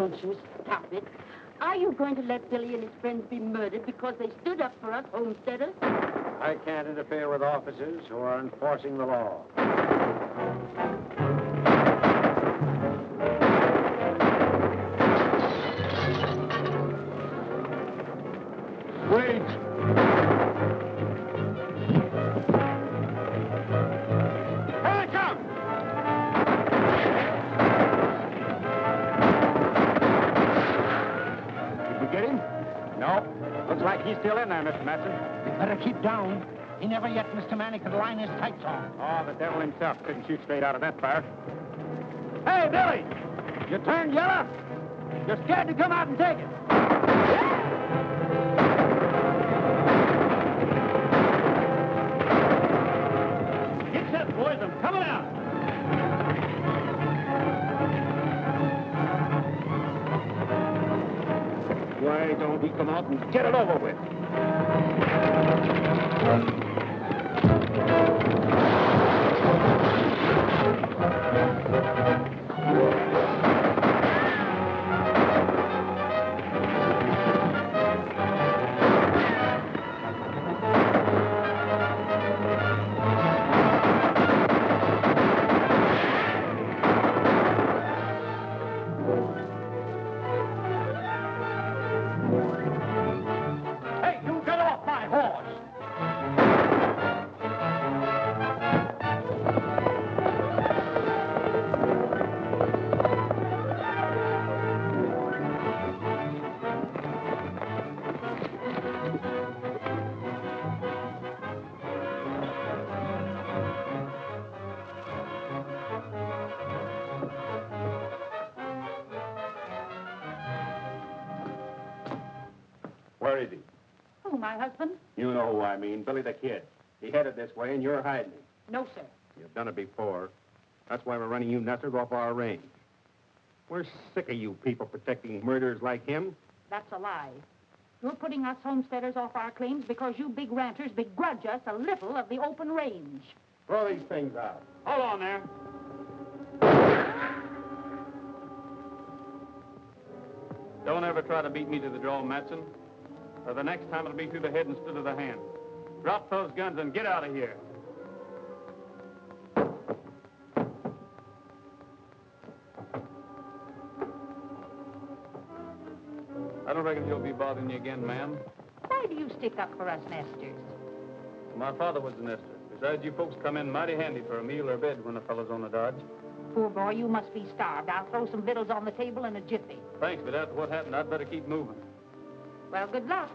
Don't you stop it. Are you going to let Billy and his friends be murdered because they stood up for us homesteaders? I can't interfere with officers who are enforcing the law. Wait! Here they come! Did we get him? No. Looks like he's still in there, Mr. Matson. You better keep down. He never yet, Mr. Manny, could line his tights on. Oh, the devil himself couldn't shoot straight out of that fire. Hey, Billy! You turned yellow? You're scared to come out and take it. Get set, boys. I'm coming out. Why don't he come out and get it over with? Hey, you get off my horse! Where is he? Who, my husband? You know who I mean, Billy the Kid. He headed this way, and you're hiding him. No, sir. You've done it before. That's why we're running you nestlers off our range. We're sick of you people protecting murderers like him. That's a lie. You're putting us homesteaders off our claims because you big ranchers begrudge us a little of the open range. Throw these things out. Hold on there. Don't ever try to beat me to the draw, Matson. Or the next time it'll be through the head instead of the hand. Drop those guns and get out of here. I don't reckon he'll be bothering you again, ma'am. Why do you stick up for us nesters? My father was a nester. Besides, you folks come in mighty handy for a meal or bed when a fellow's on the dodge. Poor boy, you must be starved. I'll throw some victuals on the table in a jiffy. Thanks, but after what happened, I'd better keep moving. Well, good luck.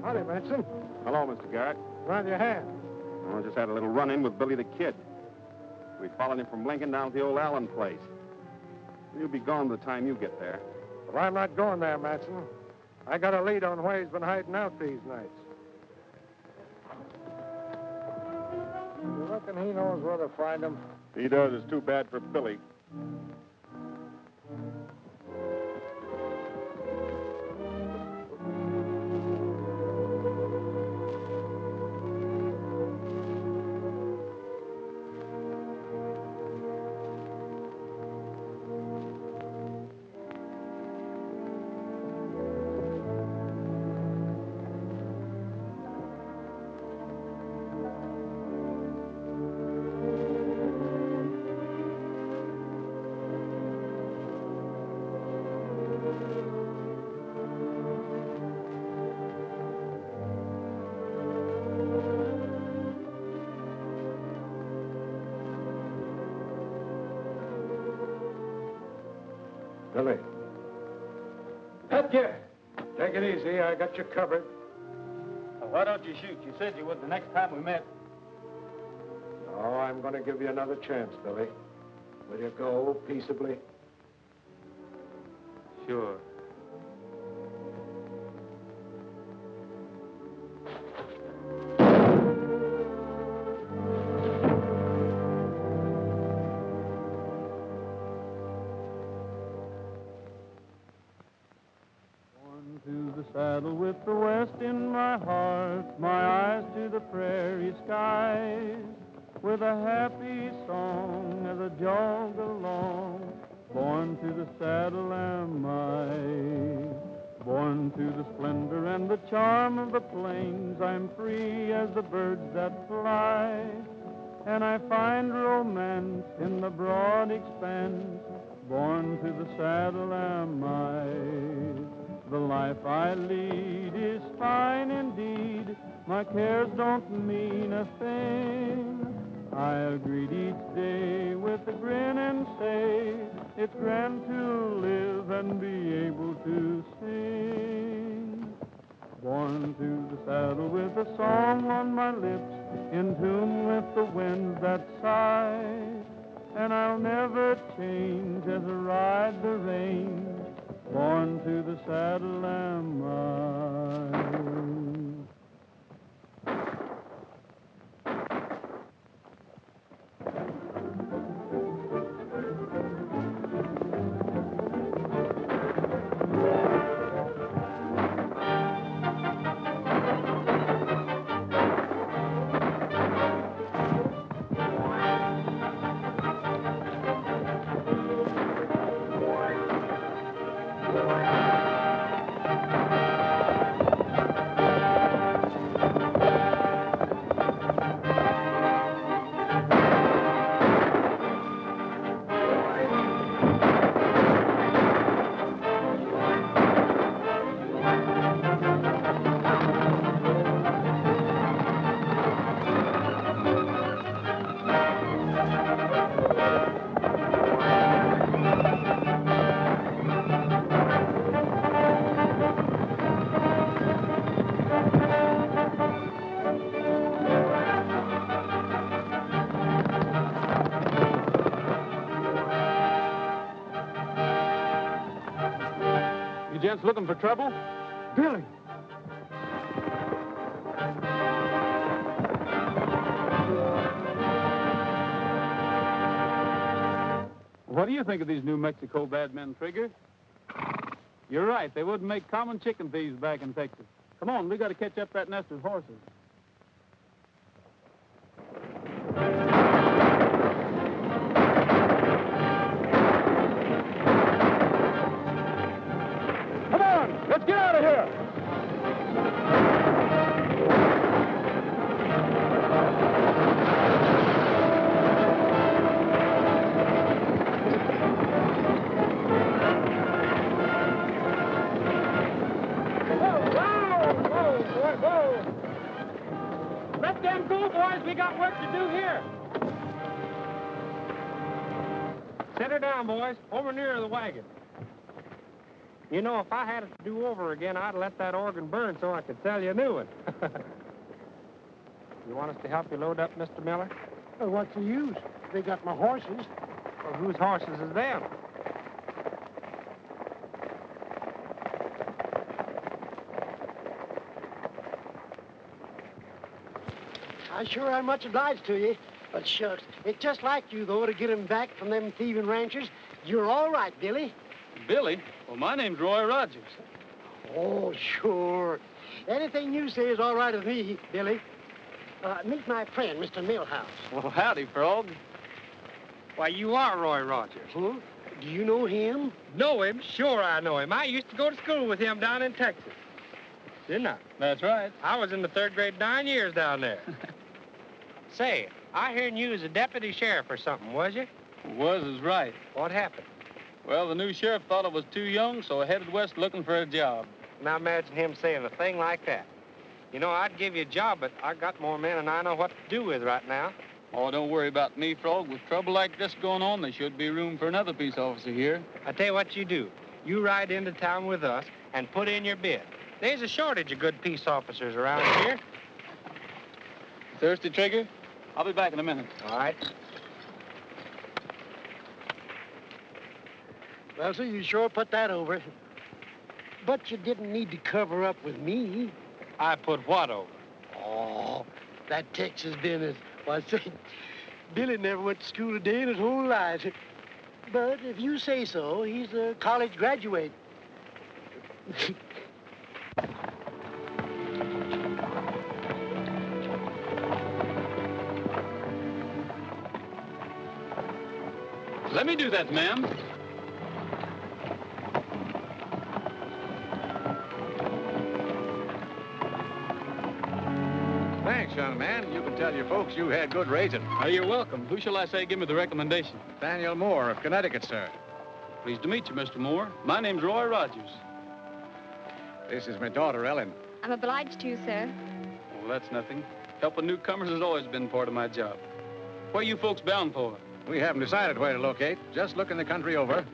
Howdy, Manson. Hello, Mr. Garrett. Rather your hand. I just had a little run-in with Billy the Kid. We followed him from Lincoln down to the old Allen place. He'll be gone by the time you get there. Well, I'm not going there, Matson. I got a lead on where he's been hiding out these nights. You reckon he knows where to find him? He does. It's too bad for Billy. Billy. Pat Garrett. Take it easy. I got you covered. Well, why don't you shoot? You said you would the next time we met. Oh, I'm going to give you another chance, Billy. Will you go peaceably? Sure. saddle with the west in my heart, my eyes to the prairie skies, with a happy song as I jog along. Born to the saddle am I, born to the splendor and the charm of the plains. I'm free as the birds that fly, and I find romance in the broad expanse. Born to the saddle am I. The life I lead is fine indeed. My cares don't mean a thing. I'll greet each day with a grin and say, it's grand to live and be able to sing. Born to the saddle with a song on my lips, in tune with the winds that sigh, and I'll never change as I ride the reins. Born to the saddle am I. You gents looking for trouble? Billy! What do you think of these New Mexico bad men, Trigger? You're right. They wouldn't make common chicken thieves back in Texas. Come on, we got to catch up that nest of horses. Come on, let's get out of here! Let them go, boys. We got work to do here. Set her down, boys. Over near the wagon. You know, if I had it to do over again, I'd let that organ burn so I could sell you a new one. You want us to help you load up, Mr. Miller? Well, what's the use? They got my horses. Well, whose horses is them? I sure am much obliged to you. But shucks, it's just like you, though, to get 'em back from them thieving ranchers. You're all right, Billy. Billy? Well, my name's Roy Rogers. Oh, sure. Anything you say is all right with me, Billy. Meet my friend, Mr. Millhouse. Well, howdy, Frog. Why, you are Roy Rogers. Huh? Do you know him? Know him? Sure I know him. I used to go to school with him down in Texas. Didn't I? That's right. I was in the 3rd grade 9 years down there. Say, I heard you was a deputy sheriff or something, was you? Was is right. What happened? Well, the new sheriff thought I was too young, so I headed west looking for a job. Now imagine him saying a thing like that. You know, I'd give you a job, but I got more men than I know what to do with right now. Oh, don't worry about me, Frog. With trouble like this going on, there should be room for another peace officer here. I tell you what you do. You ride into town with us and put in your bid. There's a shortage of good peace officers around here. Thirsty, Trigger? I'll be back in a minute. All right. Well, sir, you sure put that over. But you didn't need to cover up with me. I put what over? Oh, that Texas business. Why, say, Billy never went to school a day in his whole life. But if you say so, he's a college graduate. Let me do that, ma'am. Thanks, young man. You can tell your folks you had good raising. You're welcome. Who shall I say give me the recommendation? Daniel Moore of Connecticut, sir. Pleased to meet you, Mr. Moore. My name's Roy Rogers. This is my daughter, Ellen. I'm obliged to you, sir. Oh, that's nothing. Helping newcomers has always been part of my job. Where you folks bound for? We haven't decided where to locate. Just looking the country over.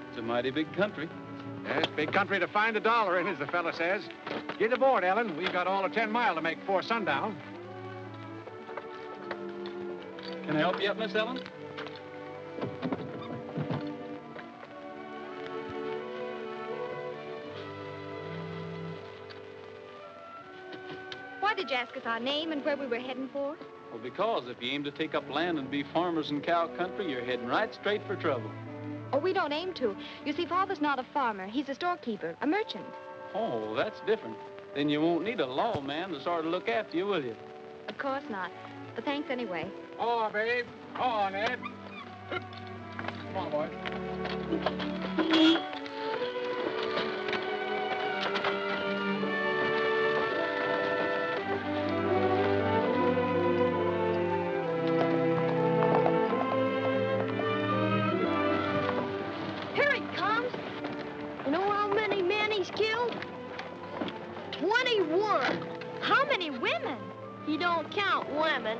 It's a mighty big country. Yes, big country to find a dollar in, as the fella says. Get aboard, Ellen. We've got all of 10 mile to make before sundown. Can I help you up, Miss Ellen? Why did you ask us our name and where we were heading for? Well, because if you aim to take up land and be farmers in cow country, you're heading right straight for trouble. Oh, we don't aim to. You see, Father's not a farmer. He's a storekeeper, a merchant. Oh, that's different. Then you won't need a lawman to sort of look after you, will you? Of course not. But thanks anyway. Oh, babe. Oh, Ned. Come on, boy. Here he comes. You know how many men he's killed? 21. How many women? He don't count women.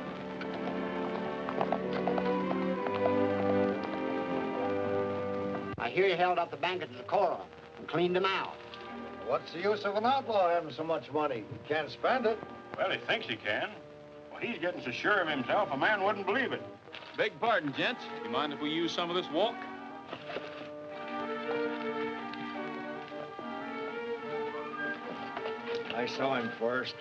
I hear you held up the bank at Decorah and cleaned them out. What's the use of an outlaw having so much money? He can't spend it. Well, he thinks he can. Well, he's getting so sure of himself, a man wouldn't believe it. Beg pardon, gents. You mind if we use some of this walk? I saw him first.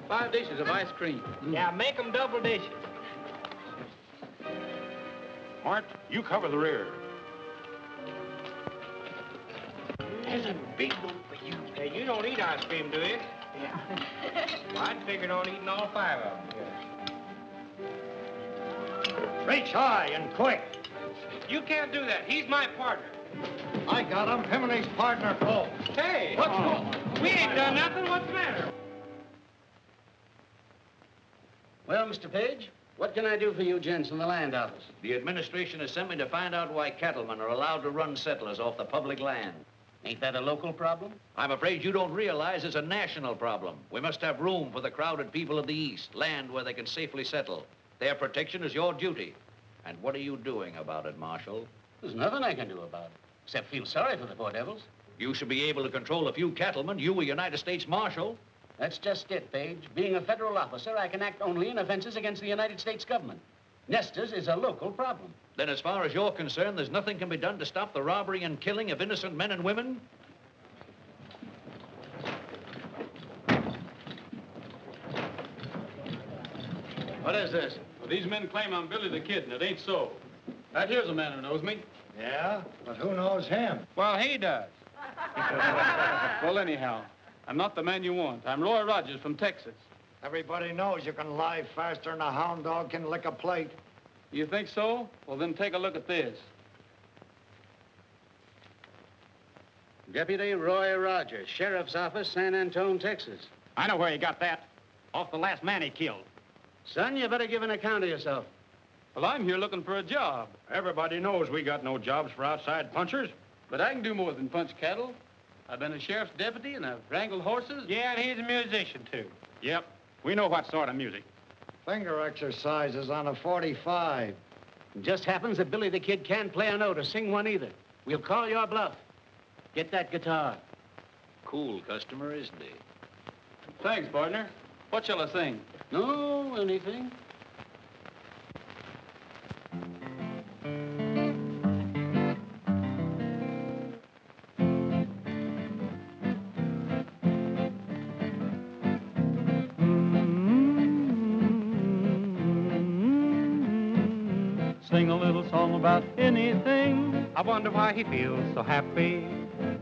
Five dishes of ice cream. Yeah, make 'em double dishes. Mart, you cover the rear. There's a big one for you. Hey, you don't eat ice cream, do you? Yeah. Well, I'd figured on eating all 5 of them. Reach high and quick. You can't do that. He's my partner. I got him. Him and his partner, both. Hey, what's wrong? We ain't done nothing. What's the matter? Well, Mr. Page, what can I do for you gents in the land office? The administration has sent me to find out why cattlemen are allowed to run settlers off the public land. Ain't that a local problem? I'm afraid you don't realize it's a national problem. We must have room for the crowded people of the East, land where they can safely settle. Their protection is your duty. And what are you doing about it, Marshal? There's nothing I can do about it, except feel sorry for the poor devils. You should be able to control a few cattlemen. You, a United States Marshal. That's just it, Page. Being a federal officer, I can act only in offenses against the United States government. Nesters is a local problem. Then as far as you're concerned, there's nothing can be done to stop the robbery and killing of innocent men and women? What is this? Well, these men claim I'm Billy the Kid, and it ain't so. Right here's a man who knows me. Yeah? But who knows him? Well, he does. Well, anyhow, I'm not the man you want. I'm Roy Rogers from Texas. Everybody knows you can lie faster than a hound dog can lick a plate. You think so? Well, then take a look at this. Deputy Roy Rogers, Sheriff's Office, San Antone, Texas. I know where he got that. Off the last man he killed. Son, you better give an account of yourself. Well, I'm here looking for a job. Everybody knows we got no jobs for outside punchers. But I can do more than punch cattle. I've been a sheriff's deputy, and I've wrangled horses. Yeah, and he's a musician, too. Yep, we know what sort of music. Finger exercises on a 45. It just happens that Billy the Kid can't play a note or sing one either. We'll call your bluff. Get that guitar. Cool customer, isn't he? Thanks, partner. What shall I sing? No, anything. Sing a little song about anything. I wonder why he feels so happy.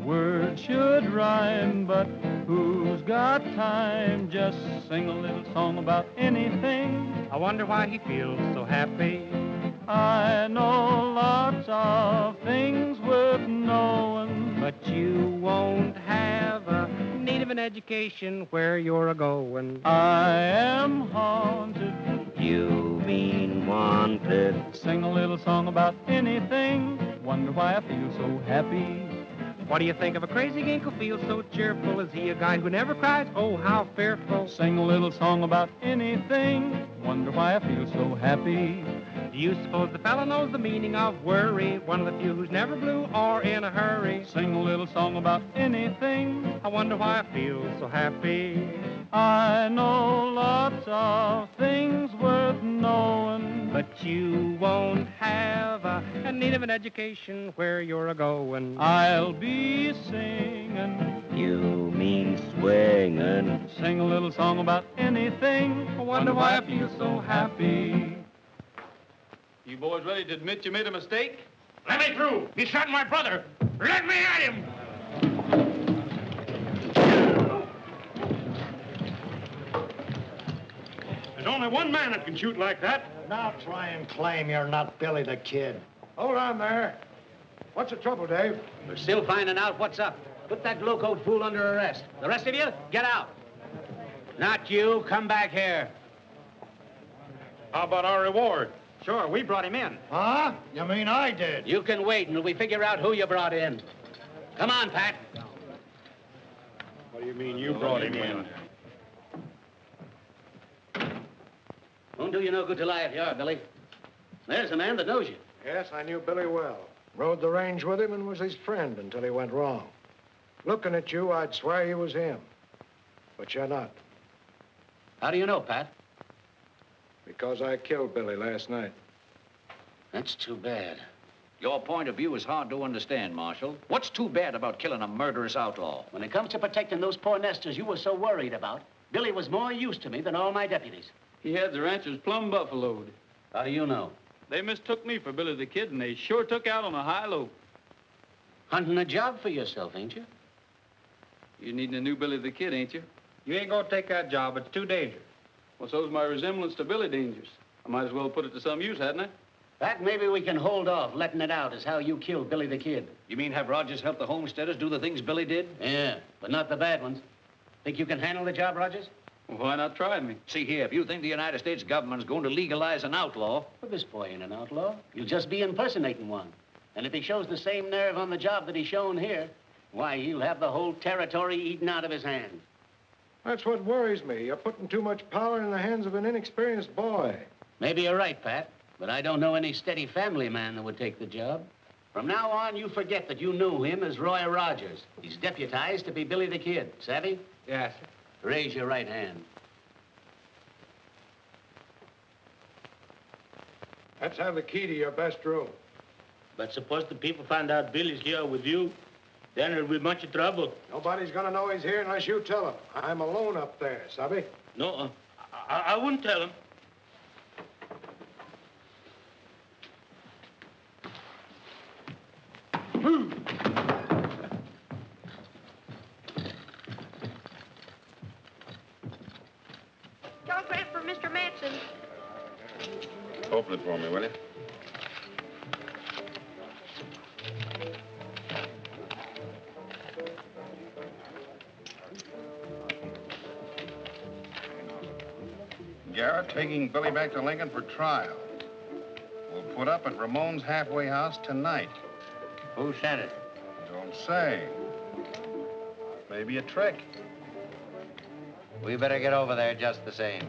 Words should rhyme, but Who's got time? Just sing a little song about anything. I wonder why he feels so happy. I know lots of things worth knowing, But you won't have a need of an education where you're a-going. I am haunted. You mean wanted. Sing a little song about anything. Wonder why I feel so happy. What do you think of a crazy gink who feels so cheerful? Is he a guy who never cries? Oh, how fearful. Sing a little song about anything. Wonder why I feel so happy. Do you suppose the fella knows the meaning of worry? One of the few who's never blue or in a hurry. Sing a little song about anything. I wonder why I feel so happy. I know lots of things worth knowing, But you won't have a need of an education where you're a-going. I'll be singing. You mean swinging. Sing a little song about anything. I wonder why I feel so happy. You boys ready to admit you made a mistake? Let me through. He shot my brother. Let me at him. There's only one man that can shoot like that. Now try and claim you're not Billy the Kid. Hold on there. What's the trouble, Dave? We're still finding out what's up. Put that locoed fool under arrest. The rest of you, get out. Not you. Come back here. How about our reward? Sure, we brought him in. Huh? You mean I did? You can wait until we figure out who you brought in. Come on, Pat. What do you mean you brought him in? Won't do you no good to lie if you are, Billy. There's a man that knows you. Yes, I knew Billy well. Rode the range with him and was his friend until he went wrong. Looking at you, I'd swear you was him. But you're not. How do you know, Pat? Because I killed Billy last night. That's too bad. Your point of view is hard to understand, Marshal. What's too bad about killing a murderous outlaw? When it comes to protecting those poor nesters you were so worried about, Billy was more use to me than all my deputies. He had the ranchers plumb buffaloed. How do you know? They mistook me for Billy the Kid, and they sure took out on a high low. Hunting a job for yourself, ain't you? You needing a new Billy the Kid, ain't you? You ain't gonna take that job. It's too dangerous. Well, so's my resemblance to Billy Dangerous. I might as well put it to some use, hadn't I? Pat, maybe we can hold off letting it out as how you killed Billy the Kid. You mean have Rogers help the homesteaders do the things Billy did? Yeah, but not the bad ones. Think you can handle the job, Rogers? Well, why not try me? See here, if you think the United States government's going to legalize an outlaw... Well, this boy ain't an outlaw. You'll just be impersonating one. And if he shows the same nerve on the job that he's shown here, why, he'll have the whole territory eaten out of his hand. That's what worries me. You're putting too much power in the hands of an inexperienced boy. Maybe you're right, Pat, but I don't know any steady family man that would take the job. From now on, you forget that you knew him as Roy Rogers. He's deputized to be Billy the Kid. Savvy? Yes, sir. Raise your right hand. Let's have the key to your best room. But suppose the people find out Billy's here with you, then it'll be much trouble. Nobody's gonna know he's here unless you tell him. I'm alone up there, Sabby. No, I wouldn't tell him. Telegram for Mr. Manson. Open it for me, will you? Garrett taking Billy back to Lincoln for trial. We'll put up at Ramon's halfway house tonight. Who sent it? Don't say. Maybe a trick. We better get over there just the same.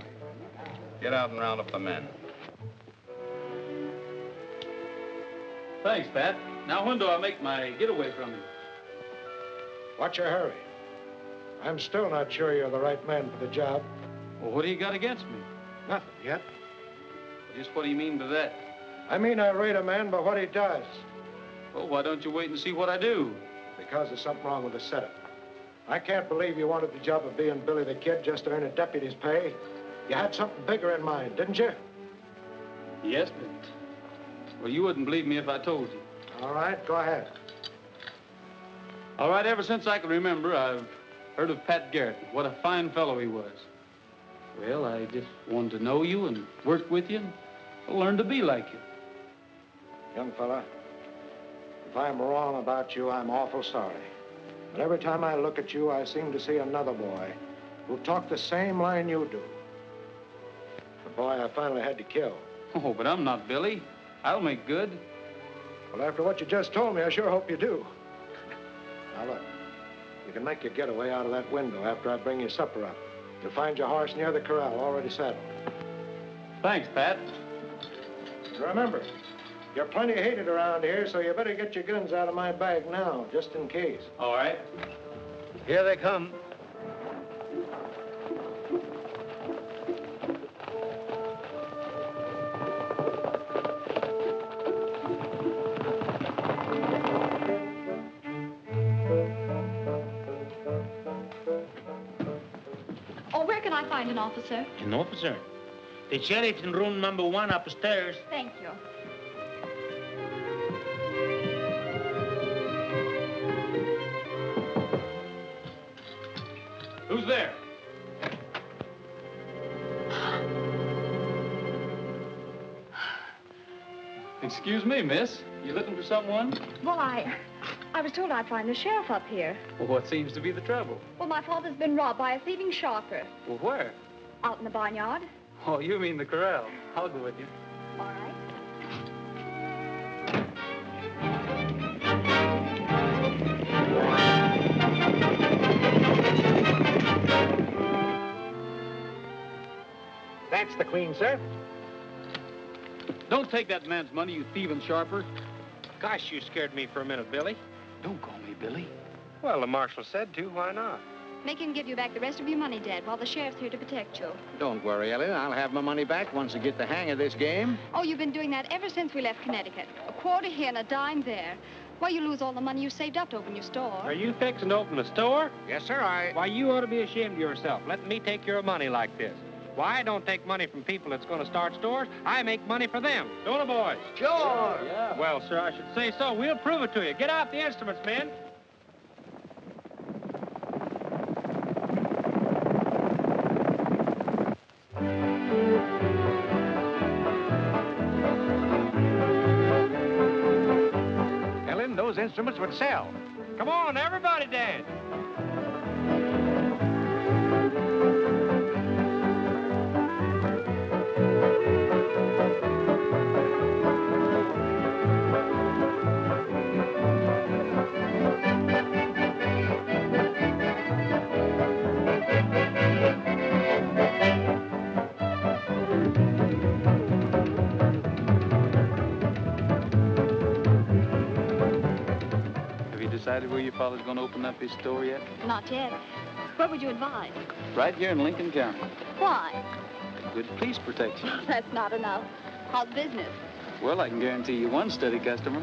Get out and round up the men. Thanks, Pat. Now, when do I make my getaway from you? What's your hurry? I'm still not sure you're the right man for the job. Well, what do you got against me? Nothing yet. Just what do you mean by that? I mean I rate a man by what he does. Well, why don't you wait and see what I do? Because there's something wrong with the setup. I can't believe you wanted the job of being Billy the Kid just to earn a deputy's pay. You had something bigger in mind, didn't you? Yes, but... Well, you wouldn't believe me if I told you. All right, go ahead. All right, ever since I can remember, I've Heard of Pat Garrett. What a fine fellow he was. Well, I just wanted to know you and work with you and learn to be like you. Young fella, if I'm wrong about you, I'm awful sorry. But every time I look at you, I seem to see another boy who'll talk the same line you do. The boy I finally had to kill. Oh, but I'm not Billy. I'll make good. Well, after what you just told me, I sure hope you do. Now, look, you can make your getaway out of that window after I bring your supper up. You'll find your horse near the corral, already saddled. Thanks, Pat. Remember, you're plenty hated around here, so you better get your guns out of my bag now, just in case. All right. Here they come. Oh, where can I find an officer? An officer? The sheriff's in room number 1 upstairs. Thank you. Who's there? Excuse me, miss. You looking for someone? Well, I was told I'd find the sheriff up here. Well, what seems to be the trouble? Well, my father's been robbed by a thieving sharper Well, where? out in the barnyard. Oh, you mean the corral. I'll go with you. All right. That's the queen, sir. Don't take that man's money, you thieving sharper. Gosh, you scared me for a minute, Billy. Don't call me Billy. Well, the marshal said to. Why not? Make him give you back the rest of your money, Dad, while the sheriff's here to protect you. Don't worry, Ellen. I'll have my money back once I get the hang of this game. Oh, you've been doing that ever since we left Connecticut. A quarter here and a dime there. Why, you lose all the money you saved up to open your store. Are you fixing to open a store? Yes, sir, Why, you ought to be ashamed of yourself, letting me take your money like this. Why, I don't take money from people that's going to start stores. I make money for them. Don't I, boys? Sure. Yeah. Well, sir, I should say so. We'll prove it to you. Get out the instruments, men. Ellen, those instruments would sell. Come on, everybody dance. Have you decided where your father's going to open up his store yet? Not yet. Where would you advise? Right here in Lincoln County. Why? Good police protection. That's not enough. How's business? Well, I can guarantee you one steady customer.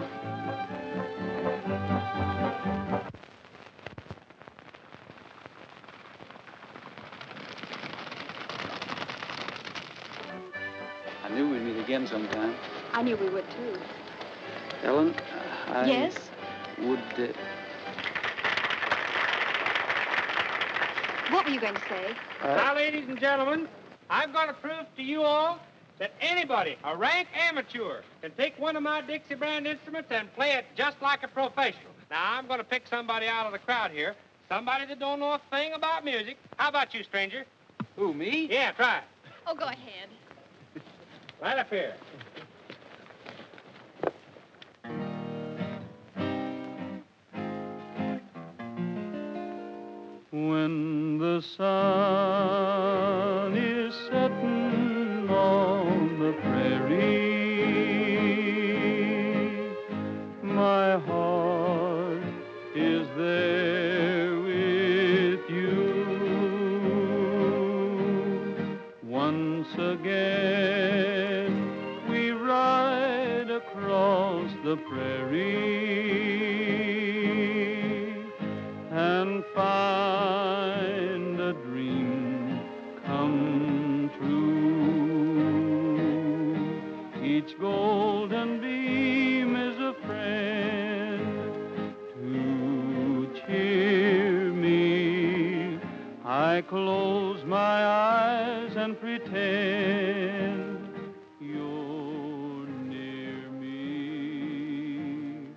I knew we'd meet again sometime. I knew we would, too. Ellen, I Yes? would... What were you going to say? Now, ladies and gentlemen, I'm going to prove to you all that anybody, a rank amateur, can take one of my Dixie brand instruments and play it just like a professional. Now, I'm going to pick somebody out of the crowd here, somebody that don't know a thing about music. How about you, stranger? Who, me? Yeah, try it. Oh, go ahead. Right up here. When the sun is setting on the prairie, my heart is there with you. Once again, we ride across the prairie and find a dream come true. Each golden beam is a friend to cheer me close my eyes and pretend you're near me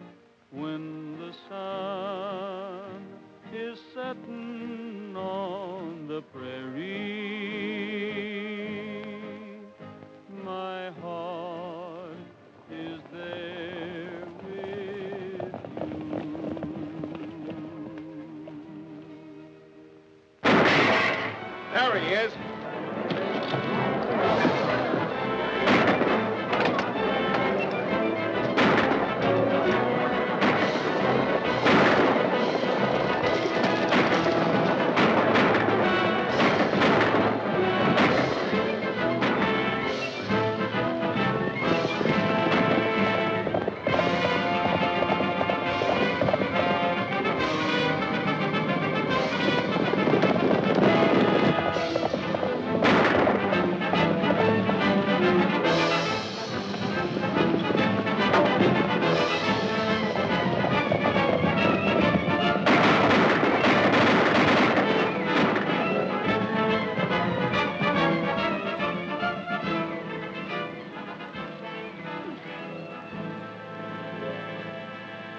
when the sun is setting on the prairie. My heart is there with There he is.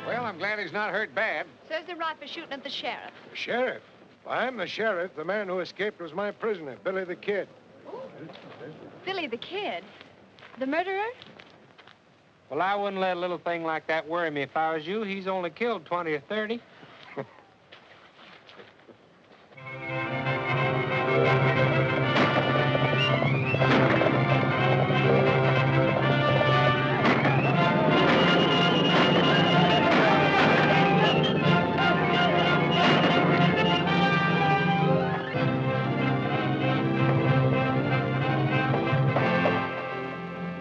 Well, I'm glad he's not hurt bad. Says they're right for shooting at the sheriff. Sheriff? I'm the sheriff. The man who escaped was my prisoner, Billy the Kid. Billy the Kid? The murderer? Well, I wouldn't let a little thing like that worry me if I was you. He's only killed 20 or 30.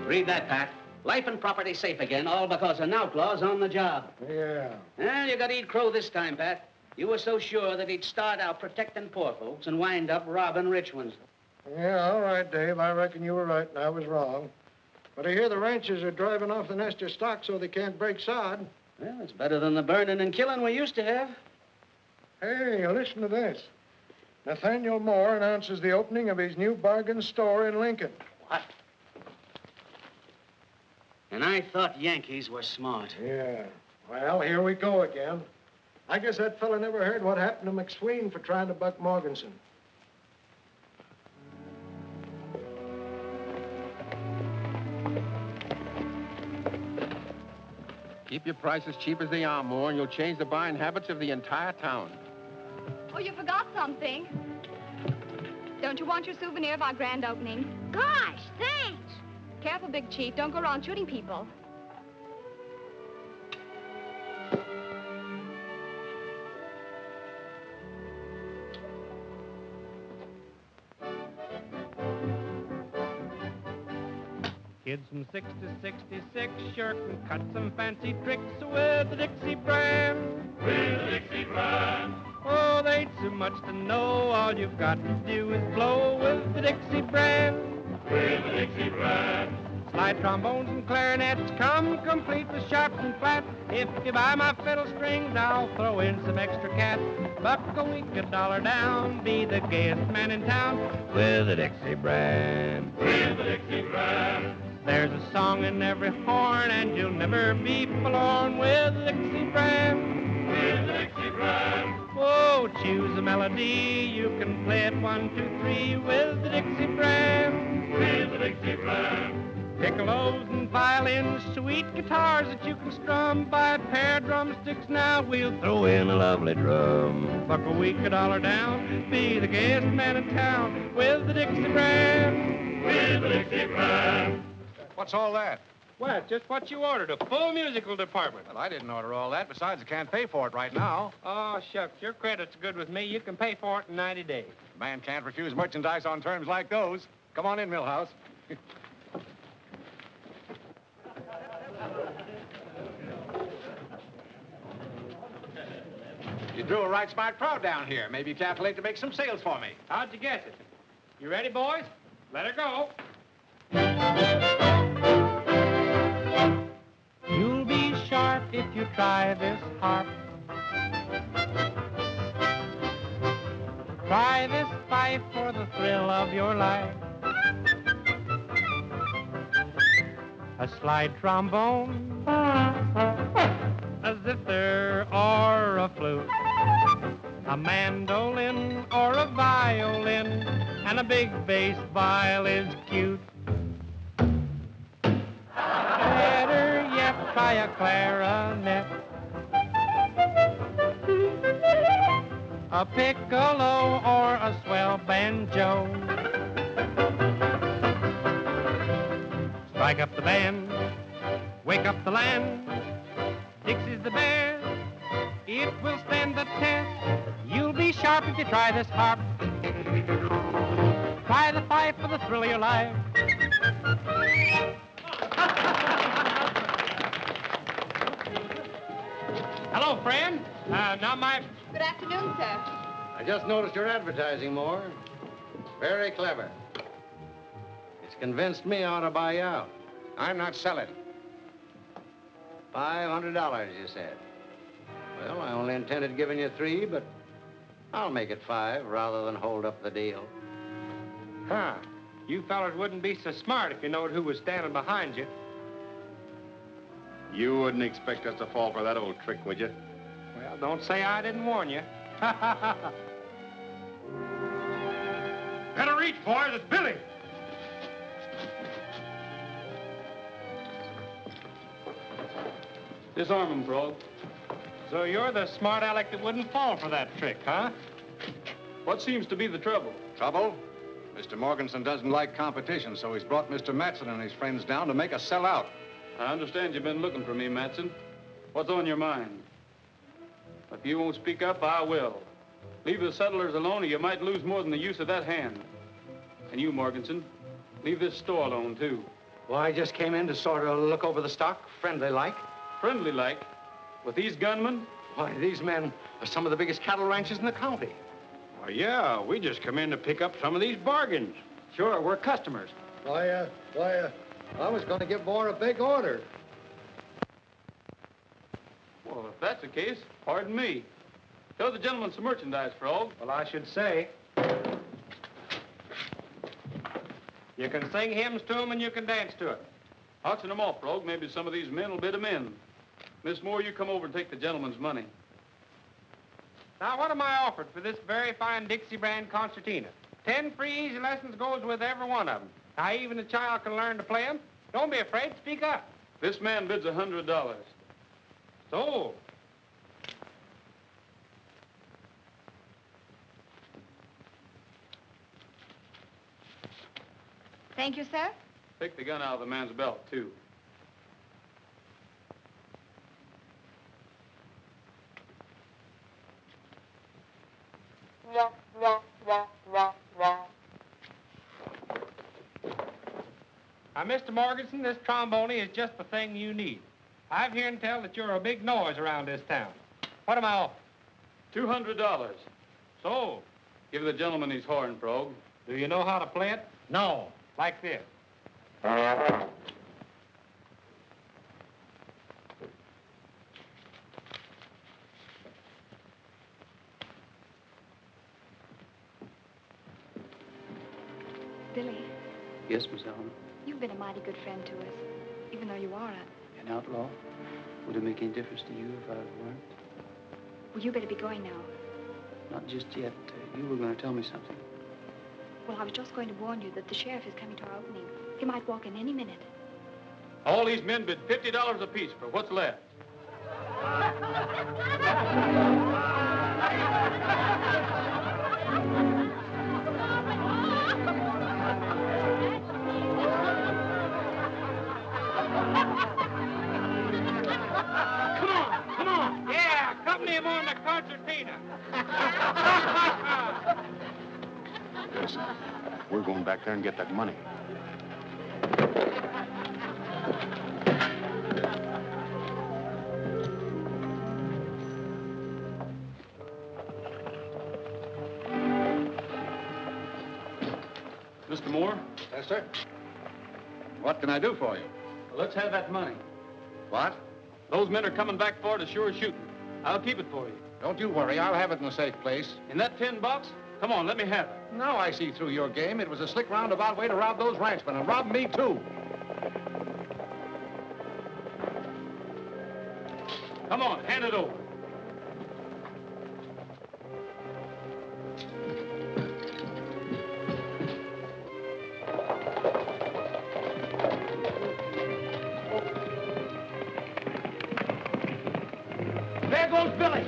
Read that, Pat. Life and property safe again, all because an outlaw's on the job. Yeah. Well, you got to eat crow this time, Pat. You were so sure that he'd start out protecting poor folks and wind up robbing rich ones. Yeah, all right, Dave. I reckon you were right and I was wrong. But I hear the ranchers are driving off the nest of stock so they can't break sod. Well, it's better than the burning and killing we used to have. Hey, listen to this. Nathaniel Moore announces the opening of his new bargain store in Lincoln. What? And I thought Yankees were smart. Yeah. Well, here we go again. I guess that fella never heard what happened to McSween for trying to buck Morganson. Keep your prices cheap as they are, Moore, and you'll change the buying habits of the entire town. Oh, you forgot something. Don't you want your souvenir of our grand opening? Gosh, thanks. Careful, Big Chief. Don't go around shooting people. Kids from 6 to 66 sure can cut some fancy tricks with the Dixie brand. With the Dixie brand. Oh, they ain't so much to know. All you've got to do is blow with the Dixie brand. With the Dixie brand. Slide trombones and clarinets come complete with sharps and flats. If you buy my fiddle strings, I'll throw in some extra cats. Buck a week, $1 down. Be the gayest man in town with the Dixie brand. With the Dixie brand. There's a song in every horn, and you'll never be forlorn with the Dixie brand. With the Dixie brand. Oh, choose a melody. You can play it 1, 2, 3 with the Dixie brand. With the Dixie brand. Piccolos and violins, sweet guitars that you can strum. Buy a pair of drumsticks now, we'll throw in a lovely drum. Buck a week, $1 down. Be the gayest man in town with the Dixie brand. With the Dixie brand. What's all that? Well, it's just what you ordered, a full musical department. Well, I didn't order all that. Besides, I can't pay for it right now. Oh, shucks, your credit's good with me. You can pay for it in 90 days. A man can't refuse merchandise on terms like those. Come on in, Millhouse. You drew a right smart crowd down here. Maybe you calculate to make some sales for me. How'd you guess it? You ready, boys? Let her go. You'll be sharp if you try this harp. Try this of your life. A slide trombone, a zither or a flute, a mandolin or a violin, and a big bass viol is cute. Better yet, try a clarinet, a piccolo or a swell banjo. Strike up the band, wake up the land. Dixie's the best, it will stand the test. You'll be sharp if you try this harp. Try the fife for the thrill of your life. Hello, friend. Good afternoon, sir. I just noticed your advertising, Moore. Very clever. It's convinced me I ought to buy you out. I'm not selling. $500, you said. Well, I only intended giving you $3, but I'll make it $5 rather than hold up the deal. Huh. You fellas wouldn't be so smart if you knowed who was standing behind you. You wouldn't expect us to fall for that old trick, would you? Well, don't say I didn't warn you. Better reach, boys. It's Billy. Disarm him, Frog. So you're the smart aleck that wouldn't fall for that trick, huh? What seems to be the trouble? Trouble? Mr. Morganson doesn't like competition, so he's brought Mr. Matson and his friends down to make us sell out. I understand you've been looking for me, Matson. What's on your mind? If you won't speak up, I will. Leave the settlers alone or you might lose more than the use of that hand. And you, Morganson, leave this store alone, too. Well, I just came in to sort of look over the stock, friendly-like. Friendly-like? With these gunmen? Why, these men are some of the biggest cattle ranches in the county. Well, yeah, we just come in to pick up some of these bargains. Sure, we're customers. I was going to give Moore a big order. Well, if that's the case, pardon me. Show the gentleman some merchandise, Frog. Well, I should say. You can sing hymns to them and you can dance to it. Auction them off, Frog. Maybe some of these men will bid them in. Miss Moore, you come over and take the gentleman's money. Now, what am I offered for this very fine Dixie brand concertina? 10 free easy lessons goes with every one of them. Now, even a child can learn to play them. Don't be afraid. Speak up. This man bids $100. Sold. Thank you, sir. Take the gun out of the man's belt, too. Now, Mr. Morganson, this trombone is just the thing you need. I've heard and tell that you're a big noise around this town. What am I offering? $200. Sold. Give the gentleman his horn, Frog. Do you know how to play it? No. Like this. Billy, Yes, Miss Allen. you've been a mighty good friend to us, even though you are An outlaw? Would it make any difference to you if I weren't? Well, you better be going now. Not just yet. You were going to tell me something. Well, I was just going to warn you that the sheriff is coming to our opening. He might walk in any minute. All these men bid $50 apiece for what's left. Come on. Yeah, accompany him on the concertina. Listen, we're going back there and get that money. Mr. Moore? Yes, sir. What can I do for you? Well, let's have that money. What? Those men are coming back for it as sure as shooting. I'll keep it for you. Don't you worry. I'll have it in a safe place. In that tin box? Come on, let me have it. Now I see through your game. It was a slick roundabout way to rob those ranchmen, and rob me, too. Come on, hand it over. There goes Billy.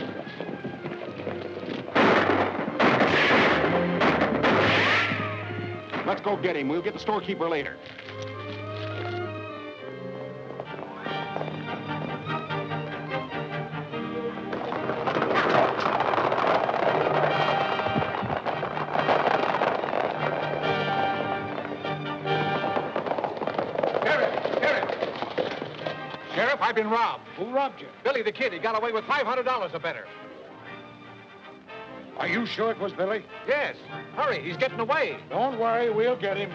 Let's go get him. We'll get the storekeeper later. Sheriff, I've been robbed. Who robbed you? Billy the Kid. He got away with $500 or better. Are you sure it was Billy? Yes. Hurry, he's getting away. Don't worry, we'll get him.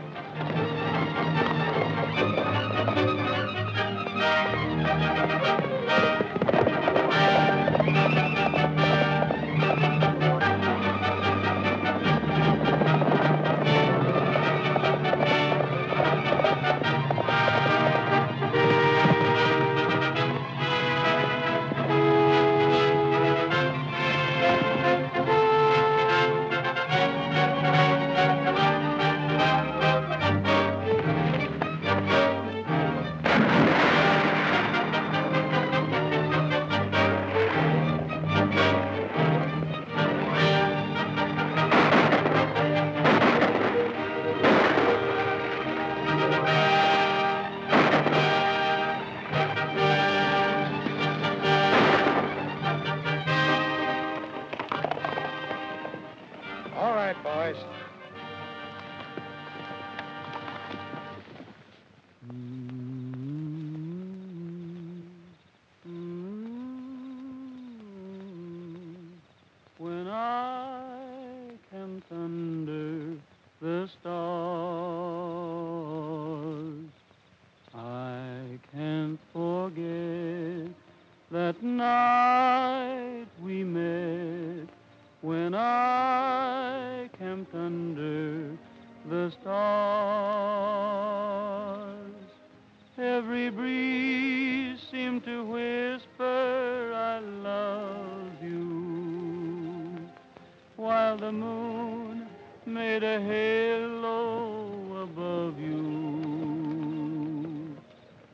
All right, boys. When I camped under the stars, I can't forget that night we met. When I camped under the stars, every breeze seemed to whisper, I love you, while the moon made a halo above you.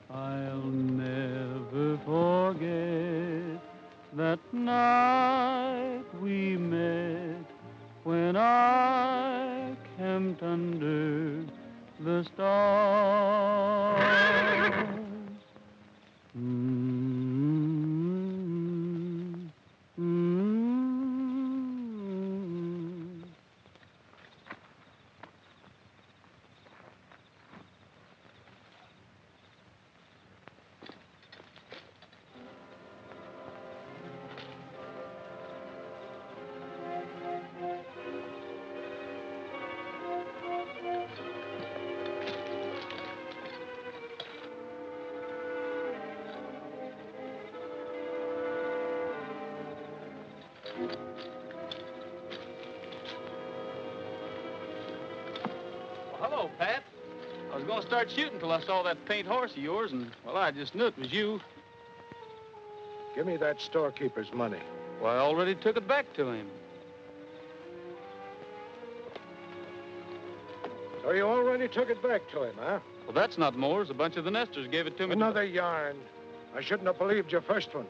I'll never forget that night we met, when I camped under the stars. Hello, Pat. I was going to start shooting till I saw that paint horse of yours, and, well, I just knew it was you. Give me that storekeeper's money. Well, I already took it back to him. So you already took it back to him, huh? Well, that's not Moore's. A bunch of the nesters gave it to me. Another yarn. I shouldn't have believed your first one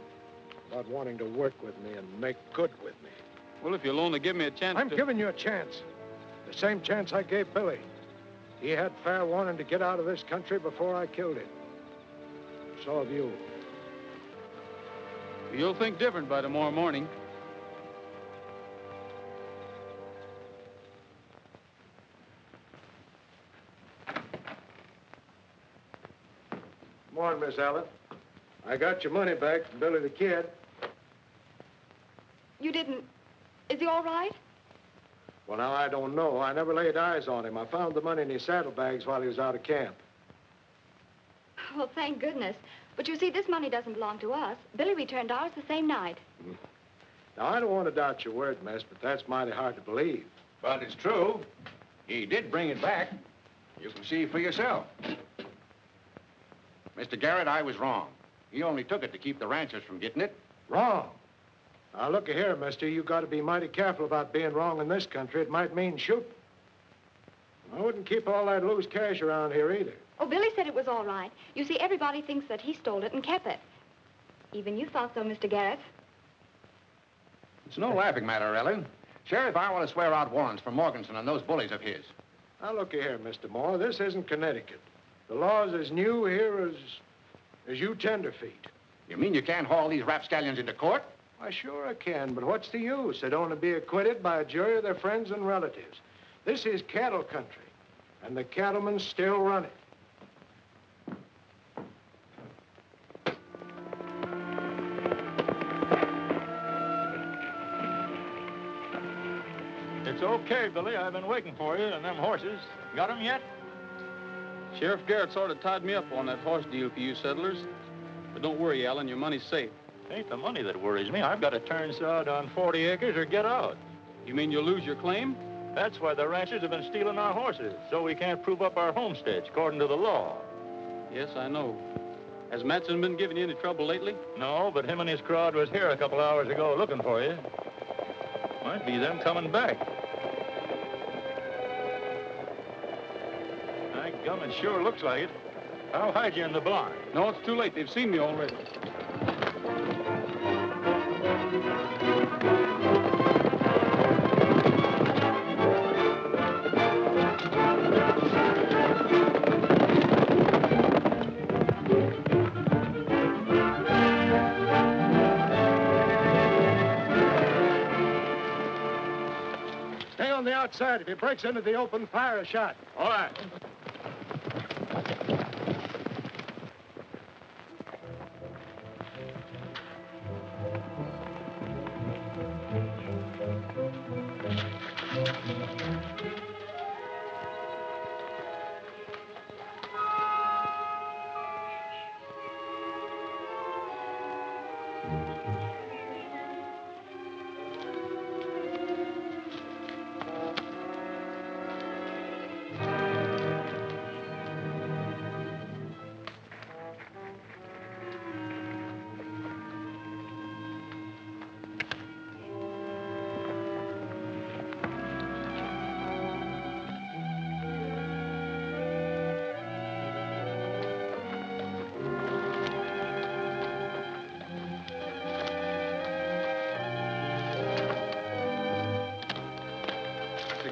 about wanting to work with me and make good with me. Well, if you'll only give me a chance I'm giving you a chance. The same chance I gave Billy. He had fair warning to get out of this country before I killed him. So have you. You'll think different by tomorrow morning. Come on, Miss Allen. I got your money back from Billy the Kid. You didn't... Is he all right? Well, now, I don't know. I never laid eyes on him. I found the money in his saddlebags while he was out of camp. Well, thank goodness. But you see, this money doesn't belong to us. Billy returned ours the same night. Now, I don't want to doubt your word, miss, but that's mighty hard to believe. But it's true. He did bring it back. You can see for yourself. Mr. Garrett, I was wrong. He only took it to keep the ranchers from getting it. Wrong? Now, look here, mister. You got to be mighty careful about being wrong in this country. It might mean shooting. I wouldn't keep all that loose cash around here either. Oh, Billy said it was all right. You see, everybody thinks that he stole it and kept it. Even you thought so, Mr. Garrett. It's no laughing matter, Ellen. Sheriff, I want to swear out warrants for Morganson and those bullies of his. Now, look here, Mr. Moore. This isn't Connecticut. The law's as new here as you tenderfeet. You mean you can't haul these rapscallions into court? Why, sure I can, but what's the use? They don't want to be acquitted by a jury of their friends and relatives. This is cattle country, and the cattlemen still run it. It's okay, Billy. I've been waiting for you and them horses. Got 'em yet? Sheriff Garrett sort of tied me up on that horse deal for you settlers. But don't worry, Alan, your money's safe. It ain't the money that worries me. I've got to turn sod on 40 acres or get out. You mean you'll lose your claim? That's why the ranchers have been stealing our horses, so we can't prove up our homesteads according to the law. Yes, I know. Has Matson been giving you any trouble lately? No, but him and his crowd was here a couple hours ago looking for you. Might be them coming back. My gum, it sure looks like it. I'll hide you in the barn. No, it's too late. They've seen me already. Stay on the outside. If he breaks into the open, fire a shot. All right.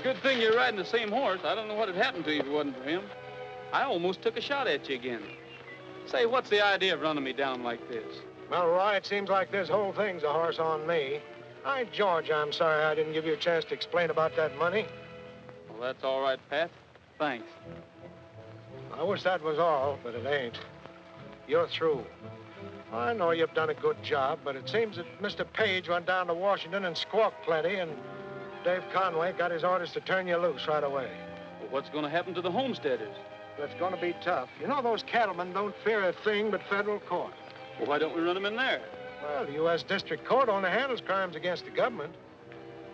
Good thing you're riding the same horse. I don't know what had happened to you if it wasn't for him. I almost took a shot at you again. Say, what's the idea of running me down like this? Well, Roy, it seems like this whole thing's a horse on me. George, I'm sorry I didn't give you a chance to explain about that money. Well, that's all right, Pat. Thanks. I wish that was all, but it ain't. You're through. I know you've done a good job, but it seems that Mr. Page went down to Washington and squawked plenty, and Dave Conway got his orders to turn you loose right away. Well, what's going to happen to the homesteaders? That's going to be tough. You know, those cattlemen don't fear a thing but federal court. Well, why don't we run them in there? Well, the U.S. District Court only handles crimes against the government.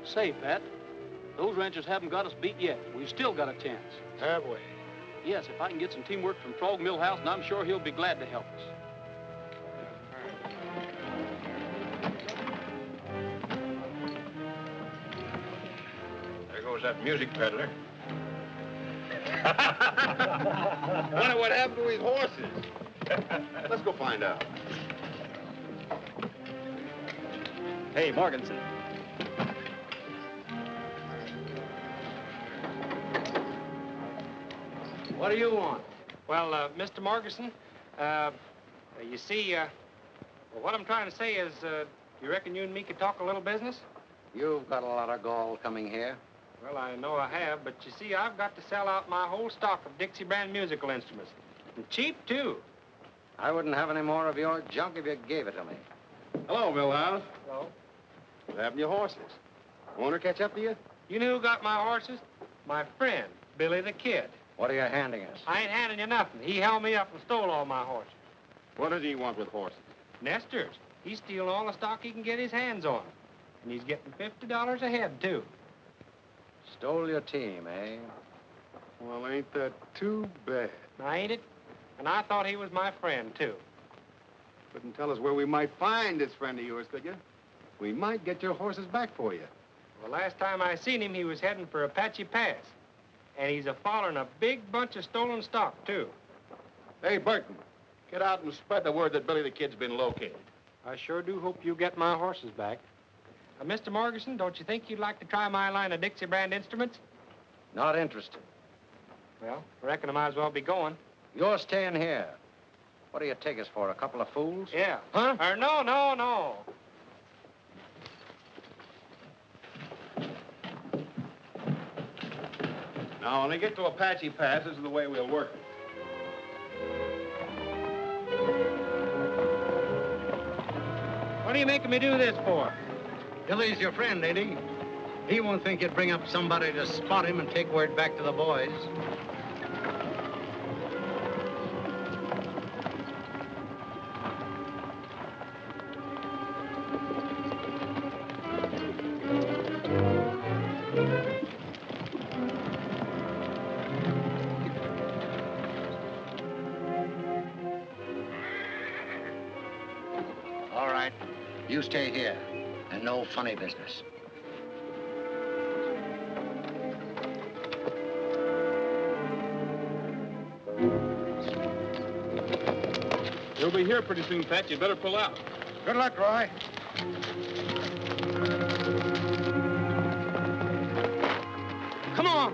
Say, Pat, those ranchers haven't got us beat yet. We've still got a chance. Have we? Yes, if I can get some teamwork from Frog Millhouse, and I'm sure he'll be glad to help us. There goes that music peddler. Wonder what happened to his horses. Let's go find out. Hey, Morganson. What do you want? Well, Mr. Morganson, you see, well, what I'm trying to say is, you reckon you and me could talk a little business? You've got a lot of gall coming here. Well, I know I have, but you see, I've got to sell out my whole stock of Dixie brand musical instruments. And cheap, too. I wouldn't have any more of your junk if you gave it to me. Hello, Millhouse. Hello. What happened to your horses? Owner catch up to you? You know who got my horses? My friend, Billy the Kid. What are you handing us? I ain't handing you nothing. He held me up and stole all my horses. What does he want with horses? Nesters. He's stealing all the stock he can get his hands on. And he's getting $50 a head, too. Stole your team, eh? Well, ain't that too bad? Now, ain't it? And I thought he was my friend, too. Couldn't tell us where we might find this friend of yours, could you? We might get your horses back for you. Well, last time I seen him, he was heading for Apache Pass. And he's a-following a big bunch of stolen stock, too. Hey, Burton, get out and spread the word that Billy the Kid's been located. I sure do hope you get my horses back. Mr. Morganson, don't you think you'd like to try my line of Dixie brand instruments? Not interested. Well, I reckon I might as well be going. You're staying here. What do you take us for, a couple of fools? Yeah. Huh? No. Now, when they get to Apache Pass, this is the way we'll work it. What are you making me do this for? Billy's your friend, ain't he? He won't think you'd bring up somebody to spot him and take word back to the boys. All right. You stay here. And no funny business. He'll be here pretty soon, Pat. You better pull out. Good luck, Roy. Come on.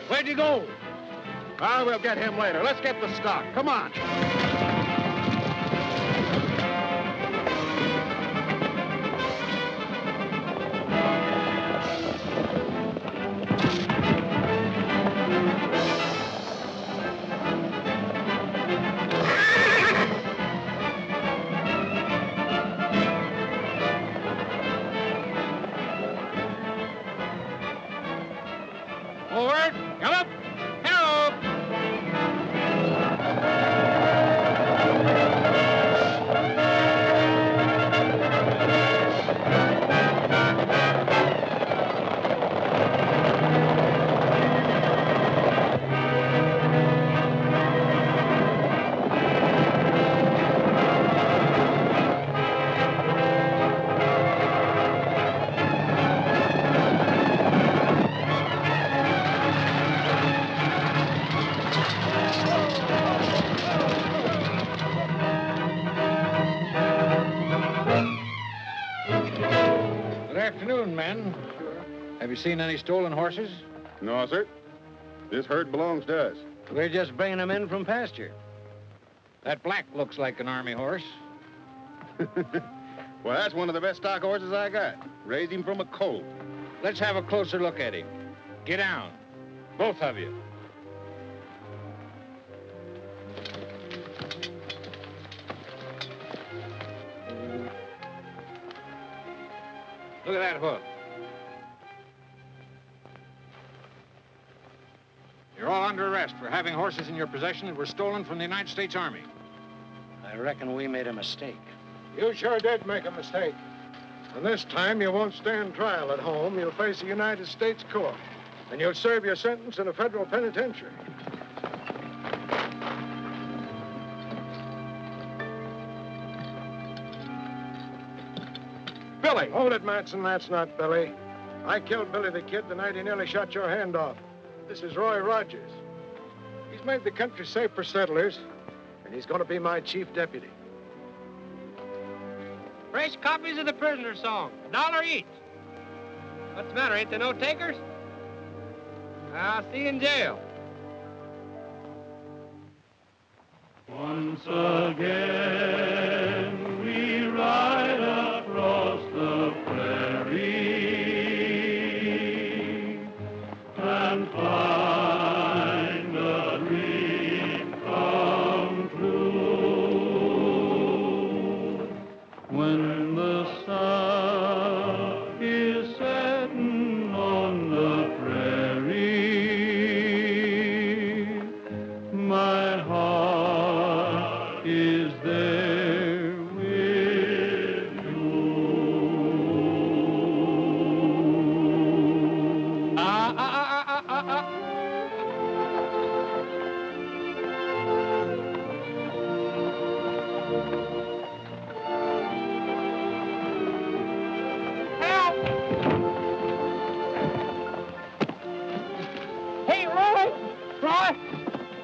Where'd you go? Well, we'll get him later. Let's get the stock. Come on. Forward. Gallop. Hello. Good afternoon, men. Have you seen any stolen horses? No, sir. This herd belongs to us. We're just bringing them in from pasture. That black looks like an army horse. Well, that's one of the best stock horses I got. Raised him from a colt. Let's have a closer look at him. Get down. Both of you. Look at that hoof. You're all under arrest for having horses in your possession that were stolen from the United States Army. I reckon we made a mistake. You sure did make a mistake. And this time you won't stand trial at home. You'll face a United States court. And you'll serve your sentence in a federal penitentiary. Billy! Hold it, Matson. That's not Billy. I killed Billy the Kid the night he nearly shot your hand off. This is Roy Rogers. He's made the country safe for settlers, and he's going to be my chief deputy. Fresh copies of the prisoner song, $1 each. What's the matter, ain't there no takers? I'll see you in jail. Once again we ride across the prairie and find a dream come true. When the sun is setting on the prairie, my heart is there with you. Help! Hey, Roy! Roy!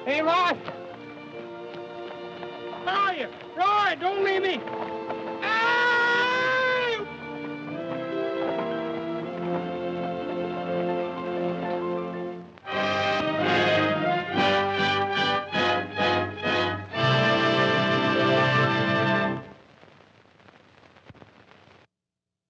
Hey, Roy! Where are you? Roy, don't leave me!